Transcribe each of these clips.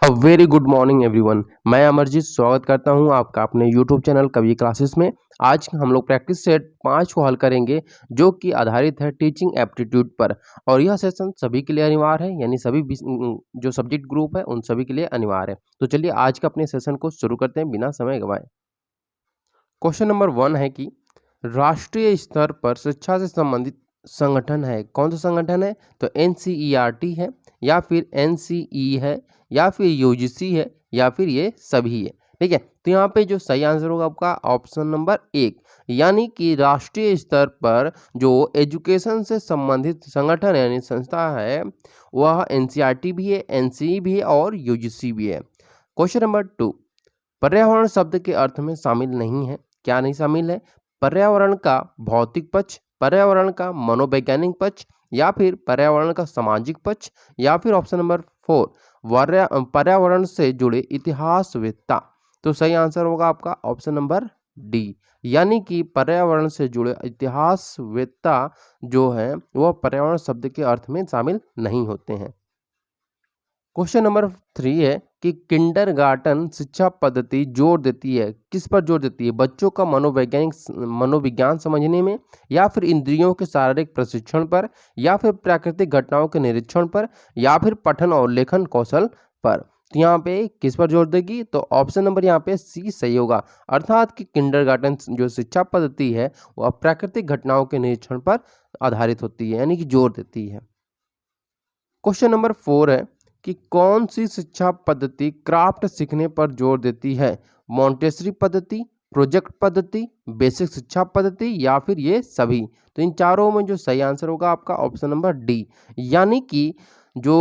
A very good morning everyone. मैं अमरजीत स्वागत करता हूं आपका अपने यूट्यूब चैनल कवि क्लासेस में। आज हम लोग प्रैक्टिस सेट 5 को हल करेंगे जो कि आधारित है टीचिंग एप्टीट्यूड पर। और यह सेशन सभी के लिए अनिवार्य है, यानी सभी जो सब्जेक्ट ग्रुप है उन सभी के लिए अनिवार्य है। तो चलिए आज का अपने सेशन को शुरू करते हैं बिना समय गंवाए। क्वेश्चन नंबर 1 है कि राष्ट्रीय स्तर पर शिक्षा से संबंधित संगठन है। कौन सा संगठन है? तो एनसीईआरटी है, या फिर एनसीई है, या फिर यूजीसी है, या फिर ये सभी है। ठीक है, तो यहाँ पे जो सही आंसर होगा आपका ऑप्शन नंबर 1, यानी कि राष्ट्रीय स्तर पर जो एजुकेशन से संबंधित संगठन यानी संस्था है वह एनसीईआरटी भी है, एनसीई भी है और यूजीसी भी है। क्वेश्चन नंबर 2, पर्यावरण शब्द के अर्थ में शामिल नहीं है। क्या नहीं शामिल है? पर्यावरण का भौतिक पक्ष, पर्यावरण का मनोवैज्ञानिक पक्ष, या फिर पर्यावरण का सामाजिक पक्ष, या फिर ऑप्शन नंबर 4 पर्यावरण से जुड़े इतिहासवेत्ता। तो सही आंसर होगा आपका ऑप्शन नंबर डी, यानी कि पर्यावरण से जुड़े इतिहासवेत्ता जो है वह पर्यावरण शब्द के अर्थ में शामिल नहीं होते हैं। क्वेश्चन नंबर 3 है कि किंडरगार्टन शिक्षा पद्धति जोर देती है, किस पर जोर देती है? बच्चों का मनोविज्ञान समझने में, या फिर इंद्रियों के शारीरिक प्रशिक्षण पर, या फिर प्राकृतिक घटनाओं के निरीक्षण पर, या फिर पठन और लेखन कौशल पर। तो यहाँ पे किस पर जोर देगी? तो ऑप्शन नंबर यहाँ पे सी सही होगा, अर्थात कि किंडरगार्टन जो शिक्षा पद्धति है वह प्राकृतिक घटनाओं के निरीक्षण पर आधारित होती है, यानी कि जोर देती है। क्वेश्चन नंबर 4 है कि कौन सी शिक्षा पद्धति क्राफ्ट सीखने पर जोर देती है? मॉन्टेसरी पद्धति, प्रोजेक्ट पद्धति, बेसिक शिक्षा पद्धति, या फिर ये सभी। तो इन चारों में जो सही आंसर होगा आपका ऑप्शन नंबर डी, यानी कि जो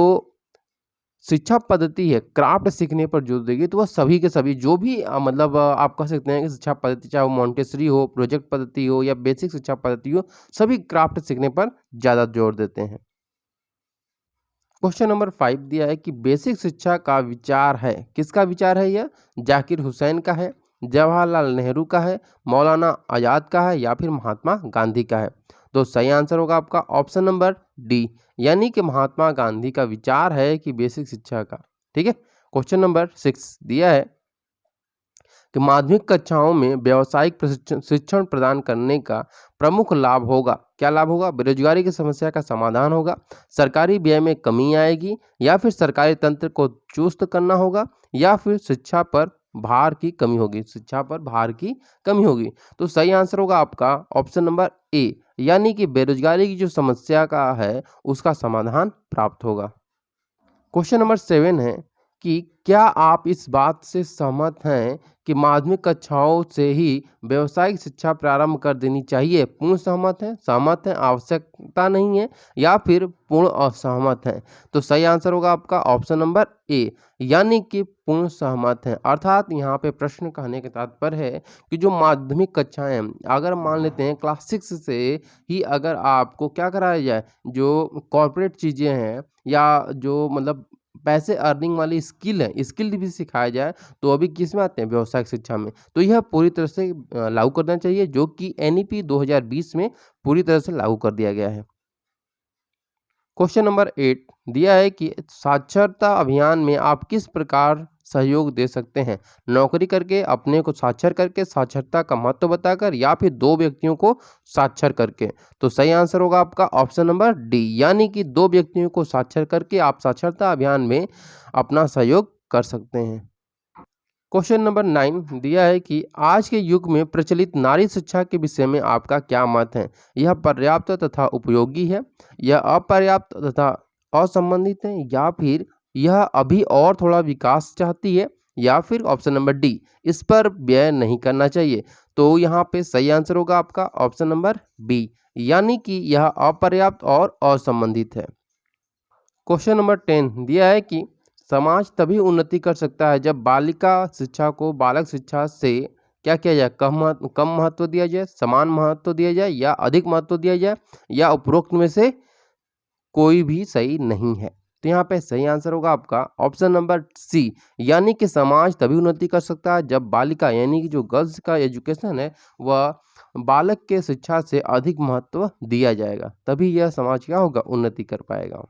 शिक्षा पद्धति है क्राफ्ट सीखने पर जोर देगी तो वह सभी के सभी जो भी आप कह सकते हैं कि शिक्षा पद्धति, चाहे वो मॉन्टेसरी हो, प्रोजेक्ट पद्धति हो, या बेसिक शिक्षा पद्धति हो, सभी क्राफ्ट सीखने पर ज़्यादा जोर देते हैं। क्वेश्चन नंबर 5 दिया है कि बेसिक शिक्षा का विचार है, किसका विचार है? यह जाकिर हुसैन का है, जवाहरलाल नेहरू का है, मौलाना आज़ाद का है, या फिर महात्मा गांधी का है। तो सही आंसर होगा आपका ऑप्शन नंबर डी, यानी कि महात्मा गांधी का विचार है कि बेसिक शिक्षा का। ठीक है, क्वेश्चन नंबर 6 दिया है कि माध्यमिक कक्षाओं में व्यावसायिक शिक्षण प्रदान करने का प्रमुख लाभ होगा। क्या लाभ होगा? बेरोजगारी की समस्या का समाधान होगा, सरकारी व्यय में कमी आएगी, या फिर सरकारी तंत्र को चुस्त करना होगा, या फिर शिक्षा पर भार की कमी होगी, शिक्षा पर भार की कमी होगी। तो सही आंसर होगा आपका ऑप्शन नंबर ए, यानी कि बेरोजगारी की जो समस्या का है उसका समाधान प्राप्त होगा। क्वेश्चन नंबर 7 है कि क्या आप इस बात से सहमत हैं कि माध्यमिक कक्षाओं से ही व्यावसायिक शिक्षा प्रारंभ कर देनी चाहिए? पूर्ण सहमत हैं, सहमत हैं, आवश्यकता नहीं है, या फिर पूर्ण असहमत हैं? तो सही आंसर होगा आपका ऑप्शन नंबर ए, यानी कि पूर्ण सहमत हैं। अर्थात यहाँ पे प्रश्न कहने का तात्पर्य है कि जो माध्यमिक कक्षाएं अगर मान लेते हैं क्लास 6 से ही अगर आपको क्या कराया जाए, जो कॉर्पोरेट चीज़ें हैं या जो पैसे अर्निंग वाली स्किल है, स्किल भी सिखाया जाए, तो अभी किस में आते हैं? व्यावसायिक शिक्षा में। तो यह पूरी तरह से लागू करना चाहिए, जो कि एनईपी 2020 में पूरी तरह से लागू कर दिया गया है। क्वेश्चन नंबर 8 दिया है कि साक्षरता अभियान में आप किस प्रकार सहयोग दे सकते हैं? नौकरी करके, अपने को साक्षर करके, साक्षरता का महत्व बताकर, या फिर 2 व्यक्तियों को साक्षर करके। तो सही आंसर होगा आपका ऑप्शन नंबर डी, यानी कि 2 व्यक्तियों को साक्षर करके आप साक्षरता अभियान में अपना सहयोग कर सकते हैं। क्वेश्चन नंबर 9 दिया है कि आज के युग में प्रचलित नारी शिक्षा के विषय में आपका क्या मत है? यह पर्याप्त तथा उपयोगी है, यह अपर्याप्त तथा असंबंधित है, या फिर यह अभी और थोड़ा विकास चाहती है, या फिर ऑप्शन नंबर डी, इस पर व्यय नहीं करना चाहिए। तो यहाँ पे सही आंसर होगा आपका ऑप्शन नंबर बी, यानी कि यह अपर्याप्त और असंबंधित है। क्वेश्चन नंबर 10 दिया है कि समाज तभी उन्नति कर सकता है जब बालिका शिक्षा को बालक शिक्षा से क्या किया जाए? कम महत्व दिया जाए, समान महत्व दिया जाए, या अधिक महत्व दिया जाए, या उपरोक्त में से कोई भी सही नहीं है। तो यहाँ पे सही आंसर होगा आपका ऑप्शन नंबर सी, यानी कि समाज तभी उन्नति कर सकता है जब बालिका यानी कि जो गर्ल्स का एजुकेशन है वह बालक के शिक्षा से अधिक महत्व दिया जाएगा, तभी यह समाज क्या होगा? उन्नति कर पाएगा।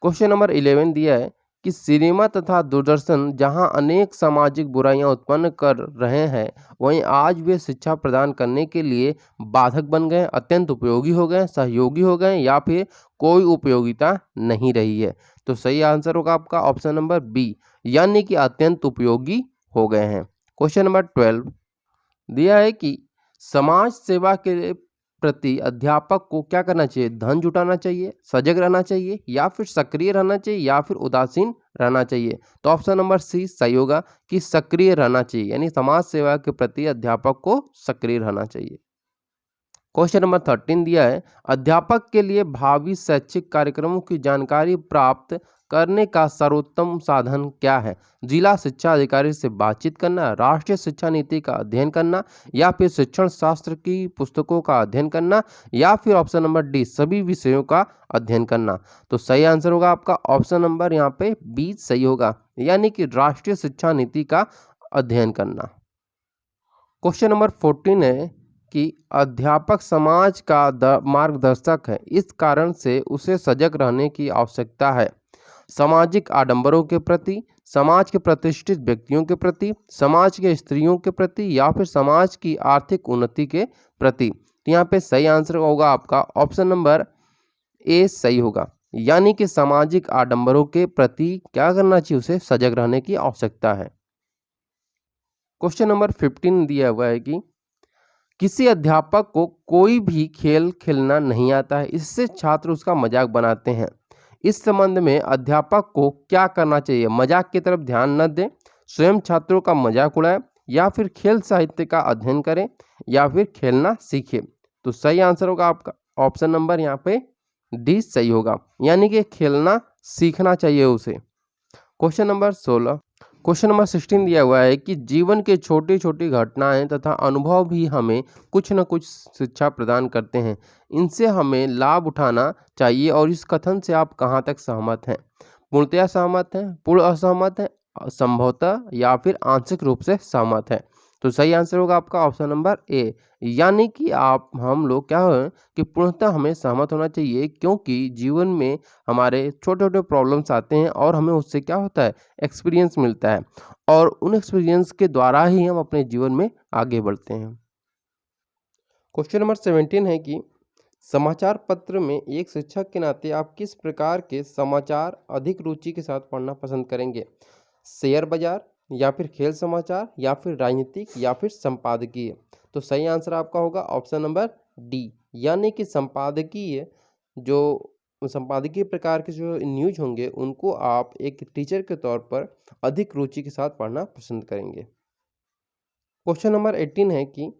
क्वेश्चन नंबर 11 दिया है कि सिनेमा तथा दूरदर्शन जहां अनेक सामाजिक बुराइयां उत्पन्न कर रहे हैं, वहीं आज वे शिक्षा प्रदान करने के लिए बाधक बन गए, अत्यंत उपयोगी हो गए, सहयोगी हो गए या फिर कोई उपयोगिता नहीं रही है। तो सही आंसर होगा आपका ऑप्शन नंबर बी, यानी कि अत्यंत उपयोगी हो गए हैं। क्वेश्चन नंबर 12 दिया है कि समाज सेवा के प्रति अध्यापक को क्या करना चाहिए? धन जुटाना चाहिए, सजग रहना चाहिए या फिर सक्रिय रहना चाहिए या फिर उदासीन रहना चाहिए? तो ऑप्शन नंबर सी सही होगा कि सक्रिय रहना चाहिए, यानी समाज सेवा के प्रति अध्यापक को सक्रिय रहना चाहिए। क्वेश्चन नंबर 13 दिया है, अध्यापक के लिए भावी शैक्षिक कार्यक्रमों की जानकारी प्राप्त करने का सर्वोत्तम साधन क्या है? जिला शिक्षा अधिकारी से बातचीत करना, राष्ट्रीय शिक्षा नीति का अध्ययन करना या फिर शिक्षण शास्त्र की पुस्तकों का अध्ययन करना या फिर ऑप्शन नंबर डी सभी विषयों का अध्ययन करना? तो सही आंसर होगा आपका ऑप्शन नंबर यहाँ पे बी सही होगा, यानी कि राष्ट्रीय शिक्षा नीति का अध्ययन करना। क्वेश्चन नंबर 14 है कि अध्यापक समाज का मार्गदर्शक है, इस कारण से उसे सजग रहने की आवश्यकता है। सामाजिक आडंबरों के प्रति, समाज के प्रतिष्ठित व्यक्तियों के प्रति, समाज के स्त्रियों के प्रति या फिर समाज की आर्थिक उन्नति के प्रति? तो यहाँ पे सही आंसर होगा आपका ऑप्शन नंबर ए सही होगा, यानी कि सामाजिक आडंबरों के प्रति क्या करना चाहिए? उसे सजग रहने की आवश्यकता है। क्वेश्चन नंबर 15 दिया हुआ है कि किसी अध्यापक को कोई भी खेल खेलना नहीं आता है, इससे छात्र उसका मजाक बनाते हैं। इस संबंध में अध्यापक को क्या करना चाहिए? मजाक की तरफ ध्यान न दें, स्वयं छात्रों का मजाक उड़ाए या फिर खेल साहित्य का अध्ययन करें या फिर खेलना सीखे? तो सही आंसर होगा आपका ऑप्शन नंबर यहाँ पे डी सही होगा, यानी कि खेलना सीखना चाहिए उसे। क्वेश्चन नंबर 16 दिया हुआ है कि जीवन के छोटी छोटी घटनाएं तथा अनुभव भी हमें कुछ न कुछ शिक्षा प्रदान करते हैं, इनसे हमें लाभ उठाना चाहिए। और इस कथन से आप कहाँ तक सहमत हैं? पूर्णतया सहमत हैं, पूर्ण असहमत हैं, संभवतः या फिर आंशिक रूप से सहमत हैं? तो सही आंसर होगा आपका ऑप्शन नंबर ए, यानी कि हम लोग क्या है कि पूर्णतः हमें सहमत होना चाहिए, क्योंकि जीवन में हमारे छोटे छोटे प्रॉब्लम्स आते हैं और हमें उससे क्या होता है? एक्सपीरियंस मिलता है और उन एक्सपीरियंस के द्वारा ही हम अपने जीवन में आगे बढ़ते हैं। क्वेश्चन नंबर 17 है कि समाचार पत्र में एक शिक्षक के नाते आप किस प्रकार के समाचार अधिक रुचि के साथ पढ़ना पसंद करेंगे? शेयर बाजार या फिर खेल समाचार या फिर राजनीतिक या फिर संपादकीय? तो सही आंसर आपका होगा ऑप्शन नंबर डी, यानी कि संपादकीय प्रकार के जो न्यूज होंगे उनको आप एक टीचर के तौर पर अधिक रुचि के साथ पढ़ना पसंद करेंगे। क्वेश्चन नंबर 18 है कि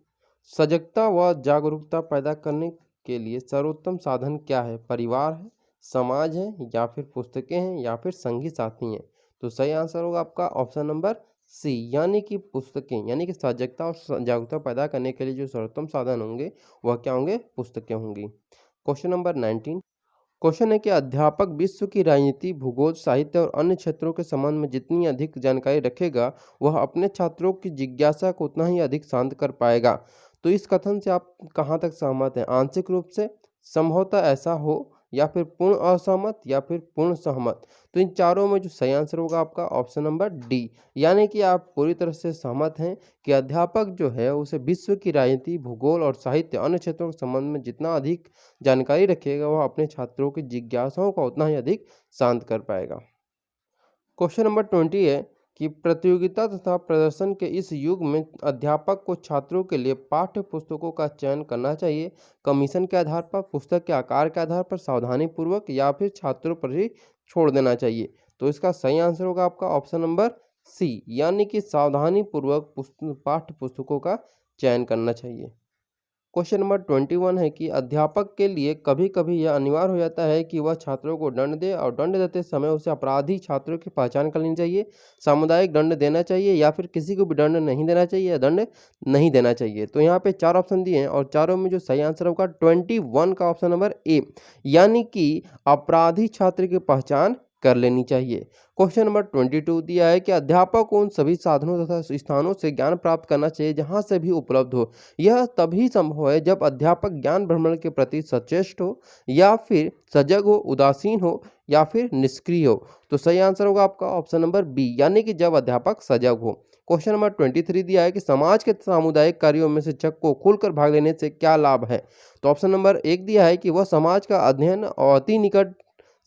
सजगता व जागरूकता पैदा करने के लिए सर्वोत्तम साधन क्या है? परिवार है, समाज है या फिर पुस्तकें हैं या फिर संगी साथी हैं? तो सही आंसर होगा आपका ऑप्शन नंबर सी, यानी कि पुस्तकें, यानी कि सजगता और जागरूकता पैदा करने के लिए जो सर्वोत्तम साधन होंगे वह क्या होंगे? पुस्तकें होंगी। क्वेश्चन नंबर 19 क्वेश्चन है कि अध्यापक विश्व की राजनीति, भूगोल, साहित्य और अन्य क्षेत्रों के संबंध में जितनी अधिक जानकारी रखेगा, वह अपने छात्रों की जिज्ञासा को उतना ही अधिक शांत कर पाएगा। तो इस कथन से आप कहाँ तक सहमत हैं? आंशिक रूप से, संभवतः ऐसा हो या फिर पूर्ण असहमत या फिर पूर्ण सहमत? तो इन चारों में जो सही आंसर होगा आपका ऑप्शन नंबर डी, यानी कि आप पूरी तरह से सहमत हैं कि अध्यापक जो है उसे विश्व की राजनीति, भूगोल और साहित्य अन्य क्षेत्रों के संबंध में जितना अधिक जानकारी रखेगा, वह अपने छात्रों की जिज्ञासाओं को उतना ही अधिक शांत कर पाएगा। क्वेश्चन नंबर 20 है कि प्रतियोगिता तथा प्रदर्शन के इस युग में अध्यापक को छात्रों के लिए पाठ्य पुस्तकों का चयन करना चाहिए कमीशन के आधार पर, पुस्तक के आकार के आधार पर, सावधानी पूर्वक या फिर छात्रों पर ही छोड़ देना चाहिए? तो इसका सही आंसर होगा आपका ऑप्शन नंबर सी, यानी कि सावधानी पूर्वक पाठ्य पुस्तकों का चयन करना चाहिए। क्वेश्चन नंबर 21 है कि अध्यापक के लिए कभी कभी यह अनिवार्य हो जाता है कि वह छात्रों को दंड दे और दंड देते समय उसे अपराधी छात्रों की पहचान कर लेनी चाहिए। सामुदायिक दंड देना चाहिए या फिर किसी को भी दंड नहीं देना चाहिए या दंड नहीं देना चाहिए? तो यहाँ पे 4 ऑप्शन दिए हैं और चारों में जो सही आंसर होगा 21 का ऑप्शन नंबर ए, यानी कि अपराधी छात्र की पहचान कर लेनी चाहिए। क्वेश्चन नंबर 22 दिया है कि अध्यापक को उन सभी साधनों तथा स्थानों से ज्ञान प्राप्त करना चाहिए जहां से भी उपलब्ध हो। यह तभी संभव है जब अध्यापक ज्ञान भ्रमण के प्रति सचेष्ट हो या फिर सजग हो, उदासीन हो या फिर निष्क्रिय हो। तो सही आंसर होगा आपका ऑप्शन नंबर बी, यानी कि जब अध्यापक सजग हो। क्वेश्चन नंबर 23 दिया है कि समाज के सामुदायिक कार्यों में शिक्षक को खुलकर भाग लेने से क्या लाभ है। तो ऑप्शन नंबर 1 दिया है कि वह समाज का अध्ययन और अति निकट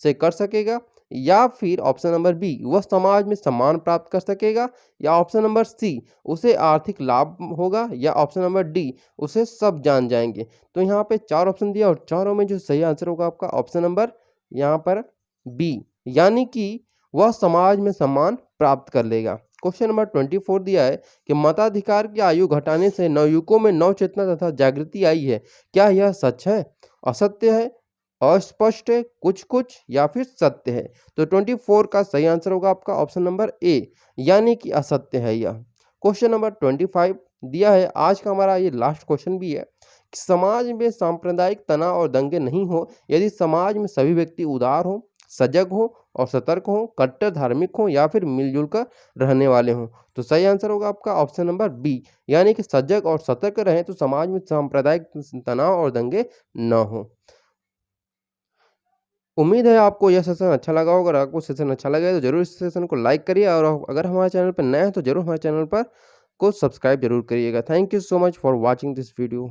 से कर सकेगा, या फिर ऑप्शन नंबर बी वह समाज में सम्मान प्राप्त कर सकेगा, या ऑप्शन नंबर सी उसे आर्थिक लाभ होगा, या ऑप्शन नंबर डी उसे सब जान जाएंगे। तो यहाँ पे 4 ऑप्शन दिया और चारों में जो सही आंसर होगा आपका ऑप्शन नंबर यहाँ पर बी, यानी कि वह समाज में सम्मान प्राप्त कर लेगा। क्वेश्चन नंबर 24 दिया है कि मताधिकार की आयु घटाने से नवयुवकों में नव चेतना तथा जागृति आई है। क्या यह सच है, असत्य है, अस्पष्ट है, कुछ कुछ या फिर सत्य है। तो 24 का सही आंसर होगा आपका ऑप्शन नंबर ए, यानी कि असत्य है यह। क्वेश्चन नंबर 25 दिया है, आज का हमारा ये लास्ट क्वेश्चन भी है कि समाज में सांप्रदायिक तनाव और दंगे नहीं हो यदि समाज में सभी व्यक्ति उदार हो, सजग हो और सतर्क हो, कट्टर धार्मिक हो या फिर मिलजुल कर रहने वाले हों। तो सही आंसर होगा आपका ऑप्शन नंबर बी, यानी कि सजग और सतर्क रहें तो समाज में सांप्रदायिक तनाव और दंगे न हो। उम्मीद है आपको यह सेशन अच्छा लगा होगा। अगर आपको सेशन अच्छा लगे तो जरूर इस सेशन को लाइक करिए, और अगर हमारे चैनल पर नए हैं तो जरूर हमारे चैनल पर को सब्सक्राइब जरूर करिएगा। Thank you so much for watching this video.